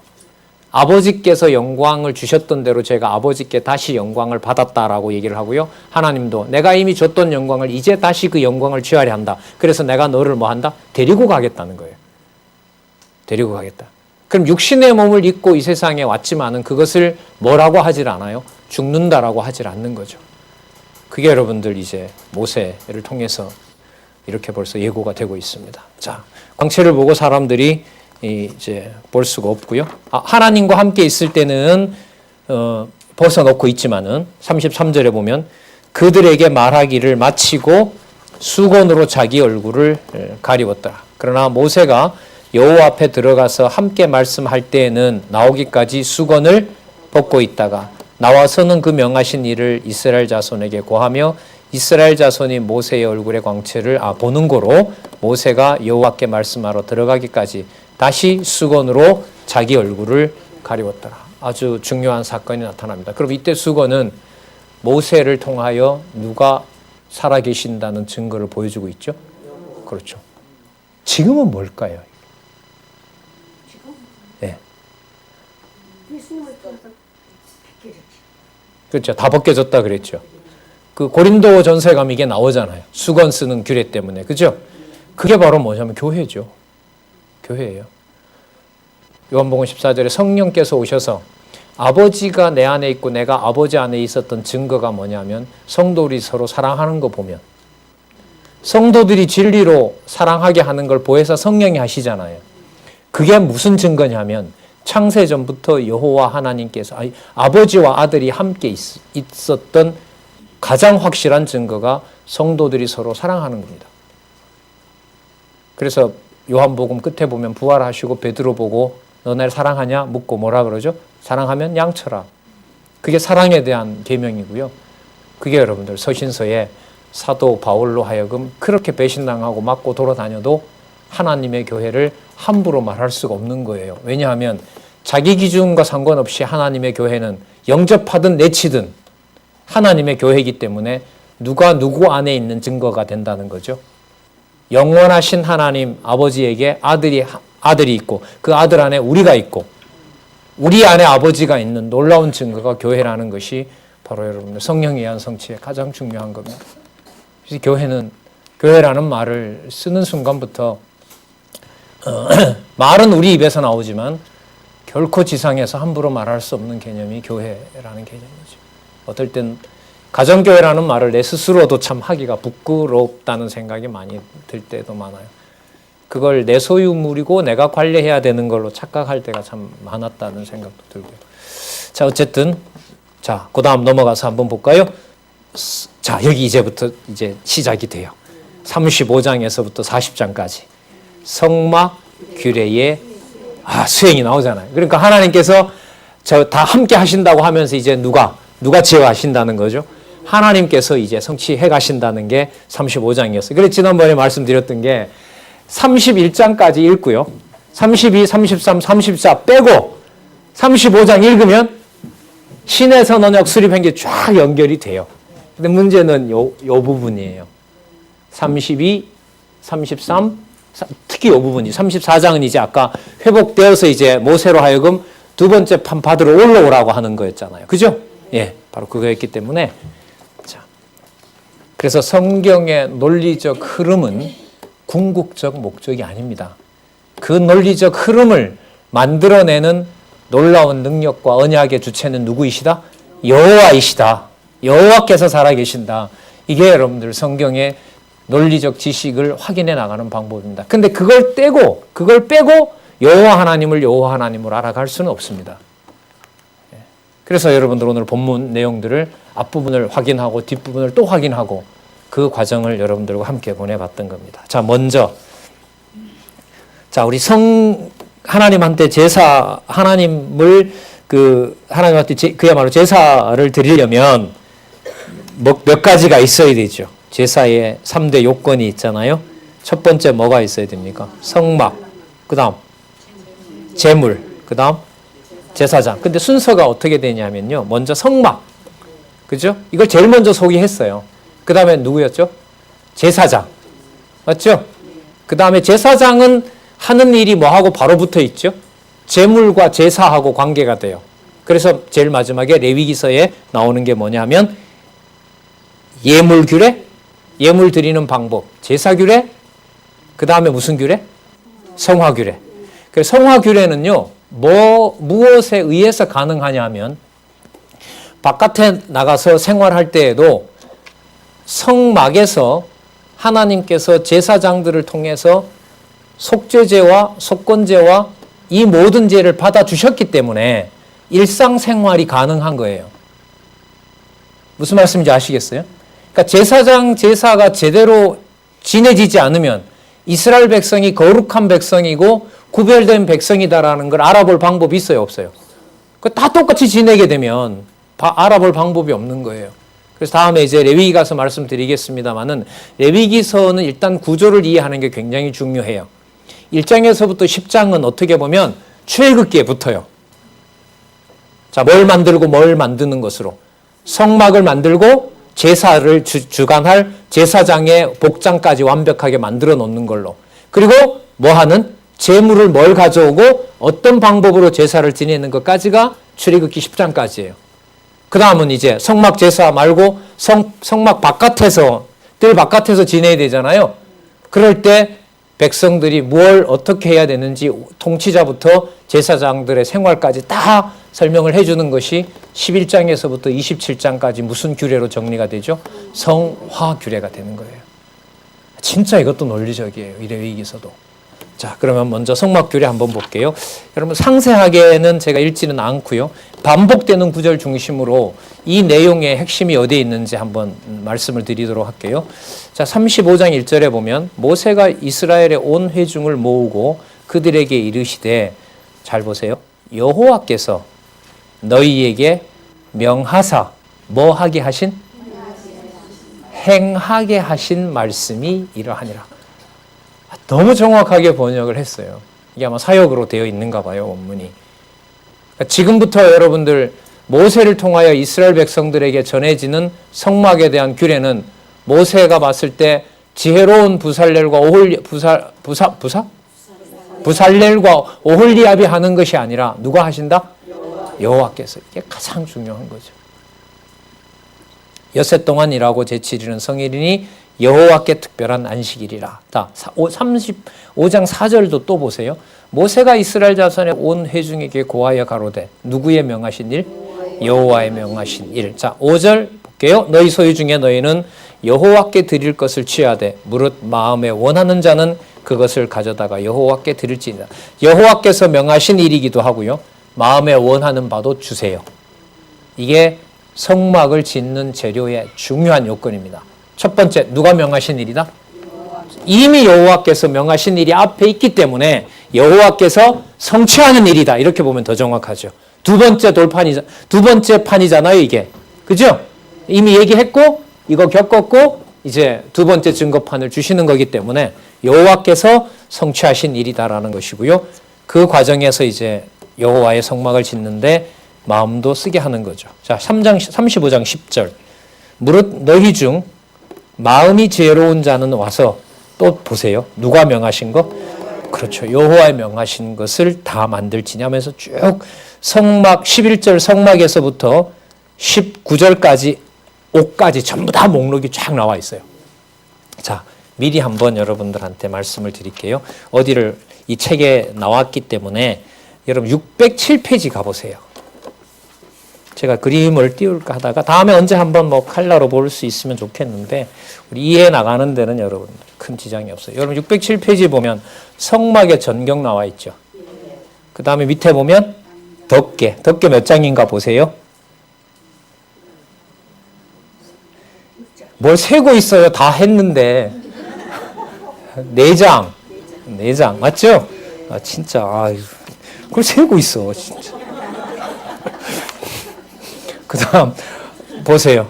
아버지께서 영광을 주셨던 대로 제가 아버지께 다시 영광을 받았다라고 얘기를 하고요. 하나님도 내가 이미 줬던 영광을 이제 다시 그 영광을 취하려 한다. 그래서 내가 너를 뭐 한다? 데리고 가겠다는 거예요. 데리고 가겠다. 그럼 육신의 몸을 입고 이 세상에 왔지만은 그것을 뭐라고 하질 않아요? 죽는다라고 하질 않는 거죠. 그게 여러분들 이제 모세를 통해서 이렇게 벌써 예고가 되고 있습니다. 자, 광채를 보고 사람들이 이제 볼 수가 없고요. 하나님과 함께 있을 때는 벗어놓고 있지만은 33절에 보면 그들에게 말하기를 마치고 수건으로 자기 얼굴을 가리웠더라. 그러나 모세가 여호와 앞에 들어가서 함께 말씀할 때에는 나오기까지 수건을 벗고 있다가 나와서는 그 명하신 일을 이스라엘 자손에게 고하며 이스라엘 자손이 모세의 얼굴의 광채를 보는 거로 모세가 여호와께 말씀하러 들어가기까지 다시 수건으로 자기 얼굴을 가리웠더라. 아주 중요한 사건이 나타납니다. 그럼 이때 수건은 모세를 통하여 누가 살아계신다는 증거를 보여주고 있죠? 그렇죠. 지금은 뭘까요? 네. 그렇죠. 다 벗겨졌다 그랬죠. 그 고린도 전서에 가면 이게 나오잖아요. 수건 쓰는 규례 때문에. 그죠? 그게 바로 뭐냐면 교회죠. 교회예요. 요한복음 14절에 성령께서 오셔서 아버지가 내 안에 있고 내가 아버지 안에 있었던 증거가 뭐냐면 성도들이 서로 사랑하는 거 보면 성도들이 진리로 사랑하게 하는 걸 보혜사 성령이 하시잖아요. 그게 무슨 증거냐면 창세전부터 여호와 하나님께서 아버지와 아들이 함께 있었던 가장 확실한 증거가 성도들이 서로 사랑하는 겁니다. 그래서 요한복음 끝에 보면 부활하시고 베드로 보고 너 날 사랑하냐 묻고 뭐라 그러죠? 사랑하면 양쳐라. 그게 사랑에 대한 계명이고요. 그게 여러분들 서신서에 사도 바울로 하여금 그렇게 배신당하고 맞고 돌아다녀도 하나님의 교회를 함부로 말할 수가 없는 거예요. 왜냐하면 자기 기준과 상관없이 하나님의 교회는 영접하든 내치든 하나님의 교회이기 때문에 누가 누구 안에 있는 증거가 된다는 거죠. 영원하신 하나님 아버지에게 아들이 있고 그 아들 안에 우리가 있고 우리 안에 아버지가 있는 놀라운 증거가 교회라는 것이 바로 여러분들 성령에 의한 성취의 가장 중요한 겁니다. 그래서 교회라는 말을 쓰는 순간부터 말은 우리 입에서 나오지만 결코 지상에서 함부로 말할 수 없는 개념이 교회라는 개념이죠. 어떨 땐 가정교회라는 말을 내 스스로도 참 하기가 부끄럽다는 생각이 많이 들 때도 많아요. 그걸 내 소유물이고 내가 관리해야 되는 걸로 착각할 때가 참 많았다는 생각도 들고요. 자, 어쨌든 자, 그 다음 넘어가서 한번 볼까요? 자, 여기 이제부터 이제 시작이 돼요. 35장에서부터 40장까지 성막 규례의 수행이 나오잖아요. 그러니까 하나님께서 저 다 함께 하신다고 하면서 이제 누가 제어하신다는 거죠. 하나님께서 이제 성취해 가신다는 게 35장이었어요. 그래서 지난번에 말씀드렸던 게 31장까지 읽고요. 32, 33, 34 빼고 35장 읽으면 신의 선 언약 수립한 게 쫙 연결이 돼요. 근데 문제는 요 부분이에요. 32, 33, 특히 요 부분이 34장은 이제 아까 회복되어서 이제 모세로 하여금 두 번째 판 받으러 올라오라고 하는 거였잖아요. 그죠? 예, 바로 그거였기 때문에 자, 그래서 성경의 논리적 흐름은 궁극적 목적이 아닙니다. 그 논리적 흐름을 만들어내는 놀라운 능력과 언약의 주체는 누구이시다? 여호와이시다. 여호와께서 살아계신다. 이게 여러분들 성경의 논리적 지식을 확인해 나가는 방법입니다. 근데 그걸 빼고 여호와 하나님을 여호와 하나님으로 알아갈 수는 없습니다. 그래서 여러분들 오늘 본문 내용들을 앞부분을 확인하고 뒷부분을 또 확인하고 그 과정을 여러분들과 함께 보내봤던 겁니다. 자, 먼저 우리 하나님한테 하나님을 하나님한테 그야말로 제사를 드리려면 몇 가지가 있어야 되죠. 제사에 3대 요건이 있잖아요. 첫 번째 뭐가 있어야 됩니까? 성막, 그 다음 제물, 그 다음 제사장. 근데 순서가 어떻게 되냐면요. 먼저 성막, 그죠? 이걸 제일 먼저 소개했어요. 그 다음에 누구였죠? 제사장. 맞죠? 그 다음에 제사장은 하는 일이 뭐하고 바로 붙어 있죠? 제물과 제사하고 관계가 돼요. 그래서 제일 마지막에 레위기서에 나오는 게 뭐냐면 예물 규례, 예물 드리는 방법, 제사 규례, 그 다음에 무슨 규례? 성화 규례. 그래서 성화 규례는요, 무엇에 의해서 가능하냐 하면, 바깥에 나가서 생활할 때에도 성막에서 하나님께서 제사장들을 통해서 속죄제와 속건제와 이 모든 죄를 받아주셨기 때문에 일상생활이 가능한 거예요. 무슨 말씀인지 아시겠어요? 그러니까 제사장 제사가 제대로 지내지지 않으면 이스라엘 백성이 거룩한 백성이고 구별된 백성이다라는 걸 알아볼 방법이 있어요, 없어요? 다 똑같이 지내게 되면 알아볼 방법이 없는 거예요. 그래서 다음에 이제 레위기 가서 말씀드리겠습니다만은, 레위기서는 일단 구조를 이해하는 게 굉장히 중요해요. 1장에서부터 10장은 어떻게 보면 출애굽기에 붙어요. 자, 뭘 만들고 뭘 만드는 것으로. 성막을 만들고 제사를 주관할 제사장의 복장까지 완벽하게 만들어 놓는 걸로. 그리고 뭐 하는? 제물을 뭘 가져오고 어떤 방법으로 제사를 지내는 것까지가 출애굽기 10장까지예요. 그 다음은 이제 성막 제사 말고 성막 바깥에서, 뜰 바깥에서 지내야 되잖아요. 그럴 때 백성들이 뭘 어떻게 해야 되는지 통치자부터 제사장들의 생활까지 다 설명을 해주는 것이 11장에서부터 27장까지 무슨 규례로 정리가 되죠? 성화 규례가 되는 거예요. 진짜 이것도 논리적이에요. 이 레위기서도. 자, 그러면 먼저 성막 규례 한번 볼게요. 여러분, 상세하게는 제가 읽지는 않고요. 반복되는 구절 중심으로 이 내용의 핵심이 어디에 있는지 한번 말씀을 드리도록 할게요. 자, 35장 1절에 보면 모세가 이스라엘의 온 회중을 모으고 그들에게 이르시되, 잘 보세요. 여호와께서 너희에게 명하사 뭐 하게 하신? 행하게 하신 말씀이 이러하니라. 너무 정확하게 번역을 했어요. 이게 아마 사역으로 되어 있는가 봐요, 원문이. 그러니까 지금부터 여러분들 모세를 통하여 이스라엘 백성들에게 전해지는 성막에 대한 규례는 모세가 봤을 때 지혜로운 부살렐과 부살렐과 오홀리압이 하는 것이 아니라 누가 하신다? 여호와께서. 이게 가장 중요한 거죠. 엿새 동안 일하고 제7일은 성일이니 여호와께 특별한 안식일이라. 자, 35장 4절도 또 보세요. 모세가 이스라엘 자손의 온 회중에게 고하여 가로되, 누구의 명하신 일? 여호와의 명하신 일. 자, 5절 볼게요. 너희 소유 중에 너희는 여호와께 드릴 것을 취하되 무릇 마음에 원하는 자는 그것을 가져다가 여호와께 드릴지니라. 여호와께서 명하신 일이기도 하고요, 마음에 원하는 바도 주세요. 이게 성막을 짓는 재료의 중요한 요건입니다. 첫 번째, 누가 명하신 일이다? 이미 여호와께서 명하신 일이 앞에 있기 때문에 여호와께서 성취하는 일이다. 이렇게 보면 더 정확하죠. 두 번째 판이잖아요, 이게. 그죠? 이미 얘기했고, 이거 겪었고, 이제 두 번째 증거판을 주시는 거기 때문에 여호와께서 성취하신 일이다라는 것이고요. 그 과정에서 이제 여호와의 성막을 짓는데 마음도 쓰게 하는 거죠. 자, 35장 10절. 무릇 너희 중 마음이 지혜로운 자는 와서, 또 보세요. 누가 명하신 거? 그렇죠. 여호와의 명하신 것을 다 만들지냐면서 쭉 성막 11절 성막에서부터 19절까지 5까지 전부 다 목록이 쫙 나와 있어요. 자, 미리 한번 여러분들한테 말씀을 드릴게요. 어디를 이 책에 나왔기 때문에 여러분 607페이지 가보세요. 제가 그림을 띄울까 하다가 다음에 언제 한번 뭐 칼라로 볼 수 있으면 좋겠는데, 우리 이해 나가는 데는 여러분 큰 지장이 없어요. 여러분 607페이지 보면 성막의 전경 나와 있죠. 그 다음에 밑에 보면 덮개 몇 장인가 보세요. 뭘 세고 있어요. 다 했는데. 4장. 4장. 맞죠? 아, 진짜. 아유. 그걸 세고 있어. 진짜. 그 다음, 보세요.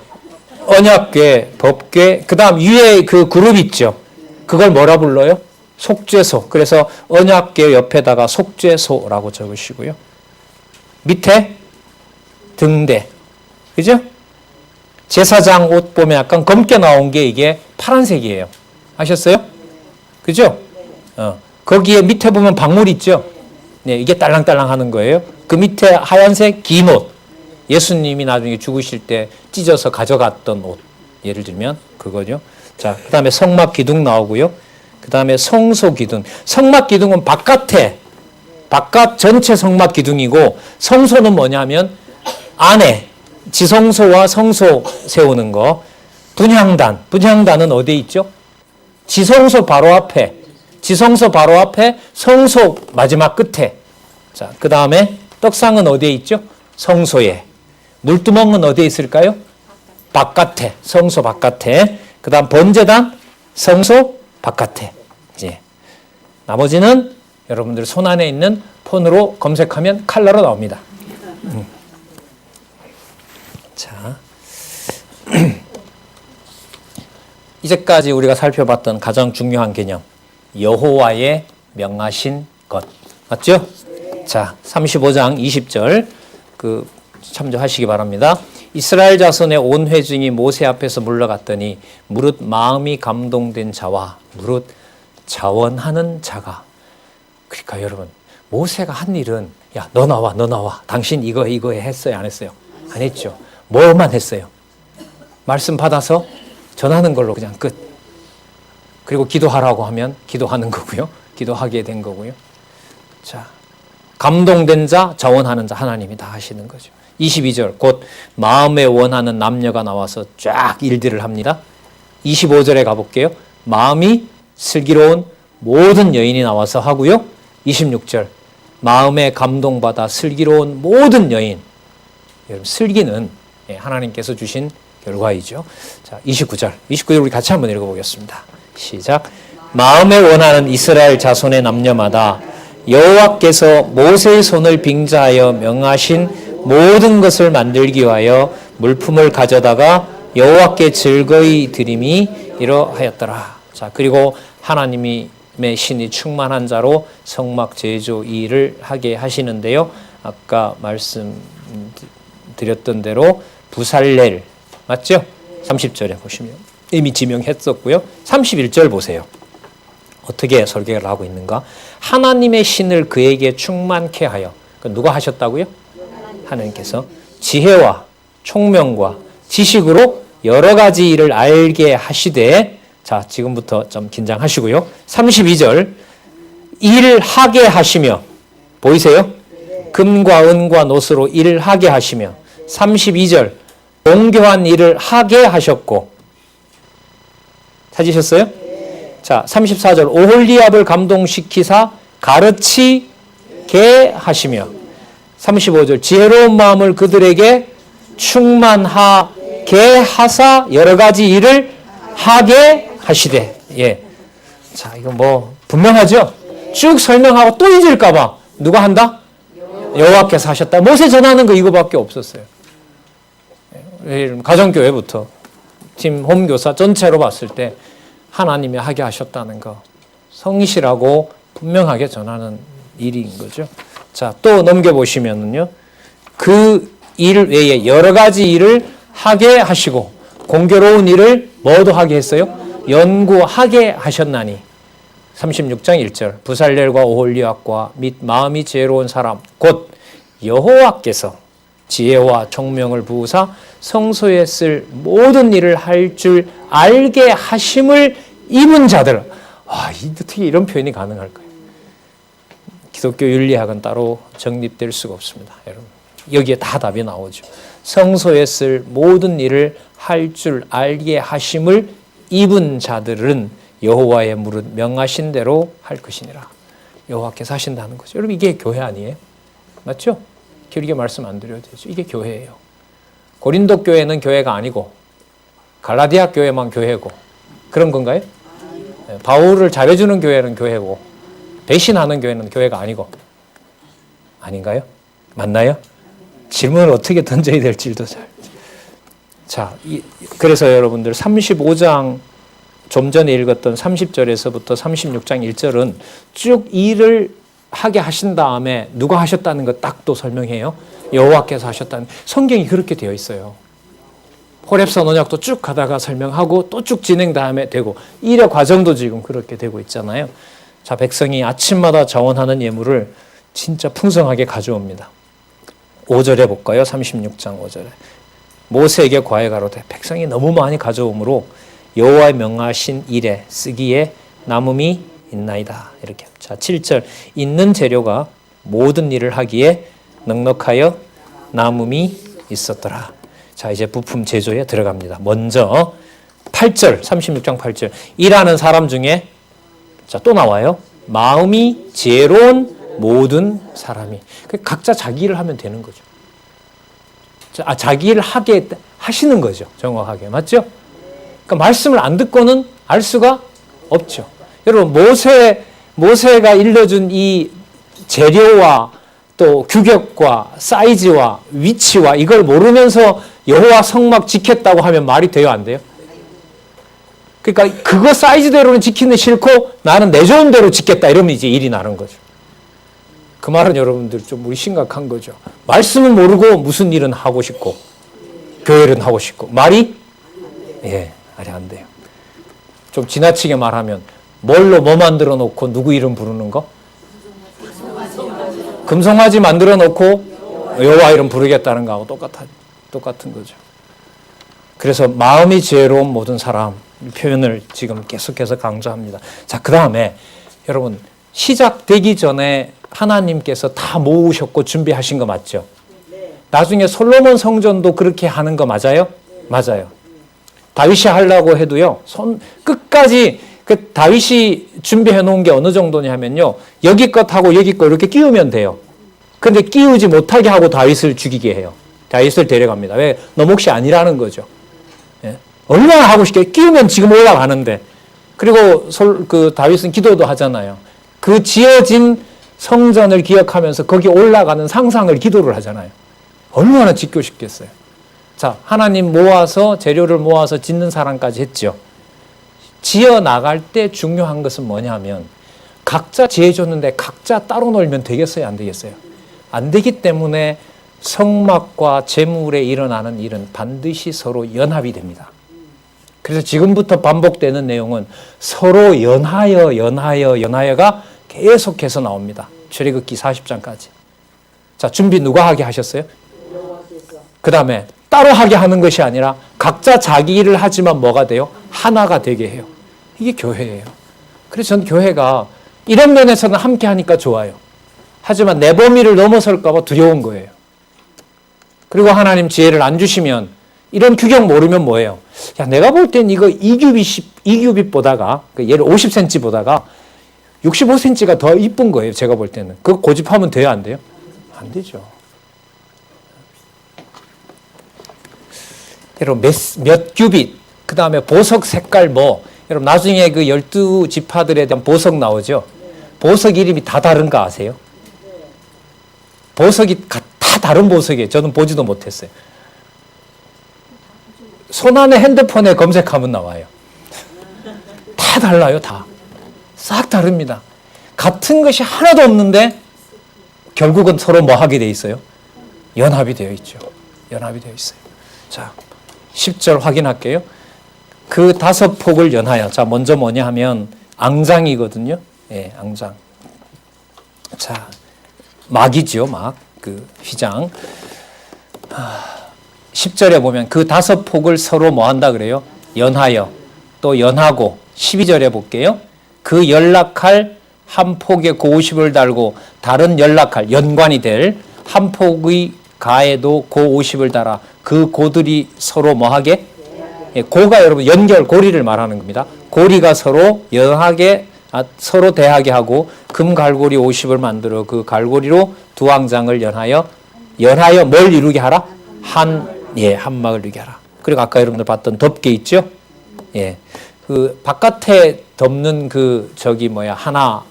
언약궤, 법궤, 그 다음 위에 그 그룹 있죠. 그걸 뭐라 불러요? 속죄소. 그래서 언약궤 옆에다가 속죄소라고 적으시고요. 밑에 등대. 그죠? 제사장 옷 보면 약간 검게 나온 게 이게 파란색이에요. 아셨어요? 그죠? 거기에 밑에 보면 박물 있죠? 네, 이게 딸랑딸랑 하는 거예요. 그 밑에 하얀색 긴 옷. 예수님이 나중에 죽으실 때 찢어서 가져갔던 옷. 예를 들면 그거죠. 자, 그 다음에 성막 기둥 나오고요. 그 다음에 성소 기둥. 성막 기둥은 바깥에 바깥 전체 성막 기둥이고 성소는 뭐냐면 안에 지성소와 성소 세우는 거. 분향단은 어디에 있죠? 지성소 바로 앞에 성소 마지막 끝에. 자, 그 다음에 떡상은 어디에 있죠? 성소에. 물두멍은 어디에 있을까요? 바깥에, 성소 바깥에. 그 다음 번제단, 성소 바깥에. 예. 나머지는 여러분들 손 안에 있는 폰으로 검색하면 칼라로 나옵니다. 자, 이제까지 우리가 살펴봤던 가장 중요한 개념, 여호와의 명하신 것. 맞죠? 자, 35장 20절 참조하시기 바랍니다. 이스라엘 자손의 온 회중이 모세 앞에서 물러갔더니 무릇 마음이 감동된 자와 무릇 자원하는 자가. 그러니까 여러분, 모세가 한 일은 야, 너 나와. 당신 이거 했어요, 안 했어요? 안 했죠. 뭐만 했어요? 말씀 받아서 전하는 걸로 그냥 끝. 그리고 기도하라고 하면 기도하는 거고요. 기도하게 된 거고요. 자, 감동된 자, 자원하는 자 하나님이 다 하시는 거죠. 22절 곧 마음에 원하는 남녀가 나와서 쫙 일들을 합니다. 25절에 가볼게요. 마음이 슬기로운 모든 여인이 나와서 하고요. 26절 마음에 감동받아 슬기로운 모든 여인. 여러분, 슬기는 하나님께서 주신 결과이죠. 자, 29절 우리 같이 한번 읽어보겠습니다. 시작. 마음에 원하는 이스라엘 자손의 남녀마다 여호와께서 모세의 손을 빙자하여 명하신 모든 것을 만들기 위하여 물품을 가져다가 여호와께 즐거이 드림이 이러하였더라. 자, 그리고 하나님의 신이 충만한 자로 성막 제조 일을 하게 하시는데요. 아까 말씀드렸던 대로 부살렐 맞죠? 30절에 보시면 이미 지명했었고요. 31절 보세요. 어떻게 설계를 하고 있는가? 하나님의 신을 그에게 충만케 하여. 누가 하셨다고요? 하나님께서 지혜와 총명과 지식으로 여러 가지 일을 알게 하시되. 자, 지금부터 좀 긴장하시고요. 32절 일을 하게 하시며. 보이세요? 금과 은과 노스로 일을 하게 하시며. 32절 공교한 일을 하게 하셨고. 찾으셨어요? 자, 34절 오홀리압을 감동시키사 가르치게 하시며. 35절 지혜로운 마음을 그들에게 충만하게 하사 여러 가지 일을 하게 하시되. 예. 자, 이거 뭐 분명하죠? 쭉 설명하고 또 잊을까 봐 누가 한다? 여호와께서 하셨다. 모세 전하는 거 이거밖에 없었어요. 가정교회부터 팀 홈교사 전체로 봤을 때 하나님이 하게 하셨다는 거 성실하고 분명하게 전하는 일인 거죠. 자, 또 넘겨보시면은요. 그 일 외에 여러 가지 일을 하게 하시고 공교로운 일을 뭐도 하게 했어요? 연구하게 하셨나니. 36장 1절 부살렐과 오홀리압과 및 마음이 지혜로운 사람 곧 여호와께서 지혜와 총명을 부으사 성소에 쓸 모든 일을 할 줄 알게 하심을 입은 자들. 어떻게 이런 표현이 가능할까요? 기독교 윤리학은 따로 정립될 수가 없습니다. 여러분, 여기에 다 답이 나오죠. 성소에 쓸 모든 일을 할 줄 알게 하심을 입은 자들은 여호와의 무릇 명하신 대로 할 것이니라. 여호와께서 하신다는 거죠. 여러분, 이게 교회 아니에요? 맞죠? 길게 말씀 안 드려도 되죠. 이게 교회예요. 고린도 교회는 교회가 아니고 갈라디아 교회만 교회고 그런 건가요? 바울을 잘해주는 교회는 교회고 배신하는 교회는 교회가 아니고 아닌가요? 맞나요? 질문을 어떻게 던져야 될지도 잘. 자, 그래서 여러분들 35장 좀 전에 읽었던 30절에서부터 36장 1절은 쭉 일을 하게 하신 다음에 누가 하셨다는 거 딱 또 설명해요. 여호와께서 하셨다는. 성경이 그렇게 되어 있어요. 호렙산 언약도 쭉 가다가 설명하고 또 쭉 진행 다음에 되고 일의 과정도 지금 그렇게 되고 있잖아요. 자, 백성이 아침마다 자원하는 예물을 진짜 풍성하게 가져옵니다. 5절에 볼까요? 36장 5절에 모세에게 과에 가로되 백성이 너무 많이 가져오므로 여호와의 명하신 일에 쓰기에 남음이 있나이다. 이렇게. 자, 7절 있는 재료가 모든 일을 하기에 넉넉하여 남음이 있었더라. 자, 이제 부품 제조에 들어갑니다. 먼저 8절, 36장 8절. 일하는 사람 중에 자, 또 나와요. 마음이 지혜로운 모든 사람이. 각자 자기 일을 하면 되는 거죠. 자기 일을 하게 하시는 거죠. 정확하게. 맞죠? 그러니까 말씀을 안 듣고는 알 수가 없죠. 여러분, 모세가 일러준 이 재료와 또 규격과 사이즈와 위치와 이걸 모르면서 여호와 성막 지켰다고 하면 말이 돼요, 안 돼요? 그러니까 그거 사이즈대로는 지키는 싫고 나는 내 좋은 대로 지켰다 이러면 이제 일이 나는 거죠. 그 말은 여러분들 좀 우리 심각한 거죠. 말씀은 모르고 무슨 일은 하고 싶고 교회는 하고 싶고 말이 말이 안 돼요. 좀 지나치게 말하면 뭘로 뭐 만들어 놓고 누구 이름 부르는 거? 금송아지 만들어 놓고 여호와 이름 부르겠다는 거하고 똑같은 거죠. 그래서 마음이 지혜로운 모든 사람 표현을 지금 계속해서 강조합니다. 자, 그 다음에 여러분 시작되기 전에 하나님께서 다 모으셨고 준비하신 거 맞죠? 나중에 솔로몬 성전도 그렇게 하는 거 맞아요? 맞아요. 다윗이 하려고 해도요, 끝까지 그 다윗이 준비해 놓은 게 어느 정도냐면요, 여기 것하고 여기 것 이렇게 끼우면 돼요. 근데 끼우지 못하게 하고 다윗을 죽이게 해요. 다윗을 데려갑니다. 왜? 너 몫이 아니라는 거죠. 예? 얼마나 하고 싶게 끼우면 지금 올라가는데. 그리고 그 다윗은 기도도 하잖아요. 그 지어진 성전을 기억하면서 거기 올라가는 상상을 기도를 하잖아요. 얼마나 짓고 싶겠어요. 자, 하나님 모아서 재료를 모아서 짓는 사람까지 했죠. 지어 나갈 때 중요한 것은 뭐냐면 각자 지어줬는데 각자 따로 놀면 되겠어요, 안 되겠어요? 안 되기 때문에 성막과 재물에 일어나는 일은 반드시 서로 연합이 됩니다. 그래서 지금부터 반복되는 내용은 서로 연하여가 계속해서 나옵니다. 출애굽기 40장까지. 자, 준비 누가 하게 하셨어요? 그 다음에 따로 하게 하는 것이 아니라 각자 자기 일을 하지만 뭐가 돼요? 하나가 되게 해요. 이게 교회예요. 그래서 전 교회가 이런 면에서는 함께 하니까 좋아요. 하지만 내 범위를 넘어설까 봐 두려운 거예요. 그리고 하나님 지혜를 안 주시면 이런 규격 모르면 뭐예요? 야, 내가 볼 땐 이거 2규빗 보다가 예를 50cm 보다가 65cm가 더 이쁜 거예요. 제가 볼 때는. 그거 고집하면 돼요, 안 돼요? 안 되죠. 여러분 몇 규빗, 그 다음에 보석 색깔 여러분 나중에 그 12지파들에 대한 보석 나오죠. 보석 이름이 다 다른 거 아세요? 보석이 다 다른 보석이에요. 저는 보지도 못했어요. 손안에 핸드폰에 검색하면 나와요. 다 달라요, 다. 싹 다릅니다. 같은 것이 하나도 없는데 결국은 서로 뭐 하게 돼 있어요? 연합이 되어 있죠. 연합이 되어 있어요. 자, 10절 확인할게요. 그 5폭을 연하여. 자, 먼저 뭐냐 하면 앙장이거든요. 예, 앙장. 자, 막이죠, 막. 그 휘장. 10절에 보면 그 5폭을 서로 뭐 한다 그래요? 연하여. 또 연하고. 12절에 볼게요. 그 연락할 한 폭에 고50을 달고 다른 연락할 연관이 될 한 폭의 가에도 고50을 달아 그 고들이 서로 뭐하게? 예, 고가 여러분 연결 고리를 말하는 겁니다. 고리가 서로 서로 대하게 하고 금 갈고리 50을 만들어 그 갈고리로 두 앙장을 연하여 뭘 이루게 하라? 한막을 이루게 하라. 그리고 아까 여러분들 봤던 덮개 있죠? 예. 그 바깥에 덮는 하나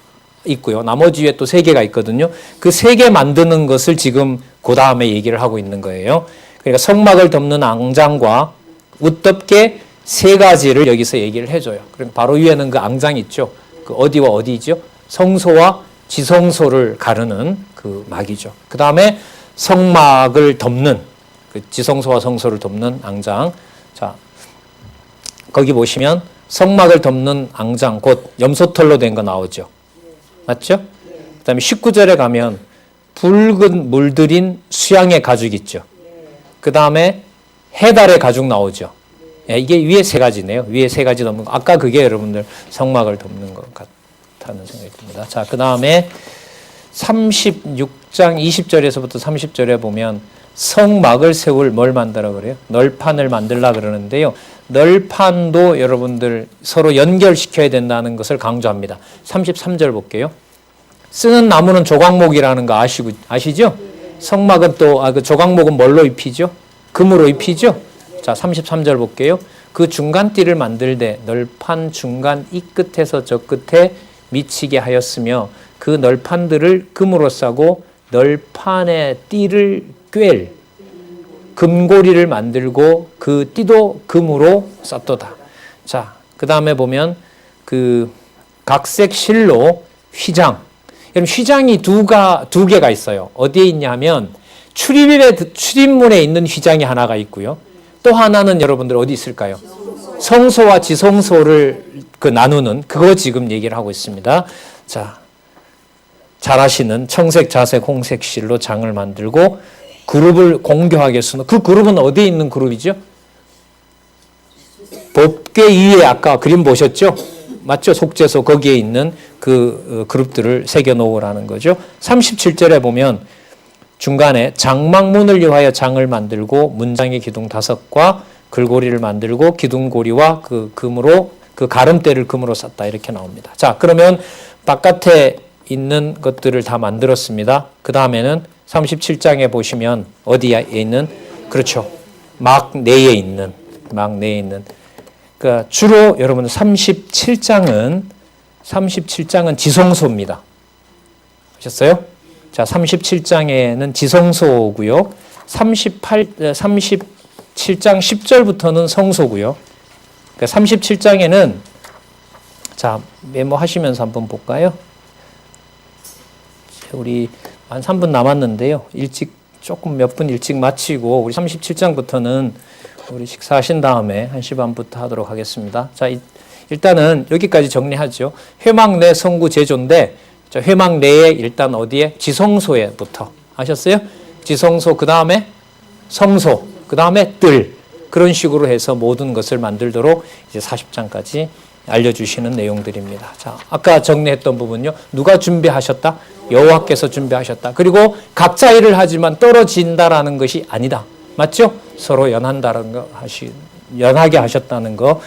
있고요. 나머지 위에 또 3개가 있거든요. 그 3개 만드는 것을 지금 그 다음에 얘기를 하고 있는 거예요. 그러니까 성막을 덮는 앙장과 웃덮개 3가지를 여기서 얘기를 해줘요. 그럼 바로 위에는 그 앙장 있죠. 그 어디와 어디죠? 성소와 지성소를 가르는 그 막이죠. 그 다음에 성막을 덮는 그 지성소와 성소를 덮는 앙장. 자, 거기 보시면 성막을 덮는 앙장 곧 염소털로 된 거 나오죠. 맞죠? 그 다음에 19절에 가면 붉은 물들인 수양의 가죽 있죠. 그 다음에 해달의 가죽 나오죠. 예, 이게 위에 3가지네요. 위에 3가지 덮는 거. 아까 그게 여러분들 성막을 덮는 것 같다는 생각이 듭니다. 자, 그 다음에 36장 20절에서부터 30절에 보면 성막을 세울 뭘 만들어 그래요? 널판을 만들라 그러는데요. 널판도 여러분들 서로 연결시켜야 된다는 것을 강조합니다. 33절 볼게요. 쓰는 나무는 조각목이라는 거 아시죠? 성막은 또 그 조각목은 뭘로 입히죠? 금으로 입히죠? 자, 33절 볼게요. 그 중간띠를 만들되 널판 중간 이 끝에서 저 끝에 미치게 하였으며 그 널판들을 금으로 싸고 널판의 띠를 꿰 금고리를 만들고 그 띠도 금으로 쌌도다. 자, 그 다음에 보면 그 각색 실로 휘장. 그럼 휘장이 두 개가 있어요. 어디에 있냐면 출입문에 있는 휘장이 하나가 있고요. 또 하나는 여러분들 어디 있을까요? 성소와 지성소를 나누는 그거 지금 얘기를 하고 있습니다. 자, 잘 아시는 청색, 자색, 홍색 실로 장을 만들고 그룹을 공교하게 쓰는 그 그룹은 어디에 있는 그룹이죠? 법궤 위에 아까 그림 보셨죠? 맞죠? 속죄소 거기에 있는 그 그룹들을 새겨 놓으라는 거죠. 37절에 보면 중간에 장막문을 위하여 장을 만들고 문장의 기둥 5과 글고리를 만들고 기둥고리와 그 금으로 그 가름대를 금으로 쌌다 이렇게 나옵니다. 자, 그러면 바깥에 있는 것들을 다 만들었습니다. 그 다음에는 37장에 보시면 어디에 있는 그렇죠. 막 내에 있는 그러니까 주로 여러분 37장은 지성소입니다. 보셨어요? 자, 37장에는 지성소고요. 37장 10절부터는 성소고요. 그러니까 37장에는 자, 메모하시면서 한번 볼까요? 우리 한 3분 남았는데요. 몇 분 일찍 마치고 우리 37장부터는 우리 식사하신 다음에 1시 반부터 하도록 하겠습니다. 자, 일단은 여기까지 정리하죠. 회막 내 성구 제조인데 회막 내에 일단 어디에? 지성소에부터 하셨어요? 지성소 그 다음에 성소 그 다음에 뜰 그런 식으로 해서 모든 것을 만들도록 이제 40장까지 알려주시는 내용들입니다. 자, 아까 정리했던 부분요. 누가 준비하셨다? 여호와께서 준비하셨다. 그리고 각자 일을 하지만 떨어진다라는 것이 아니다. 맞죠? 서로 연하게 하셨다는 거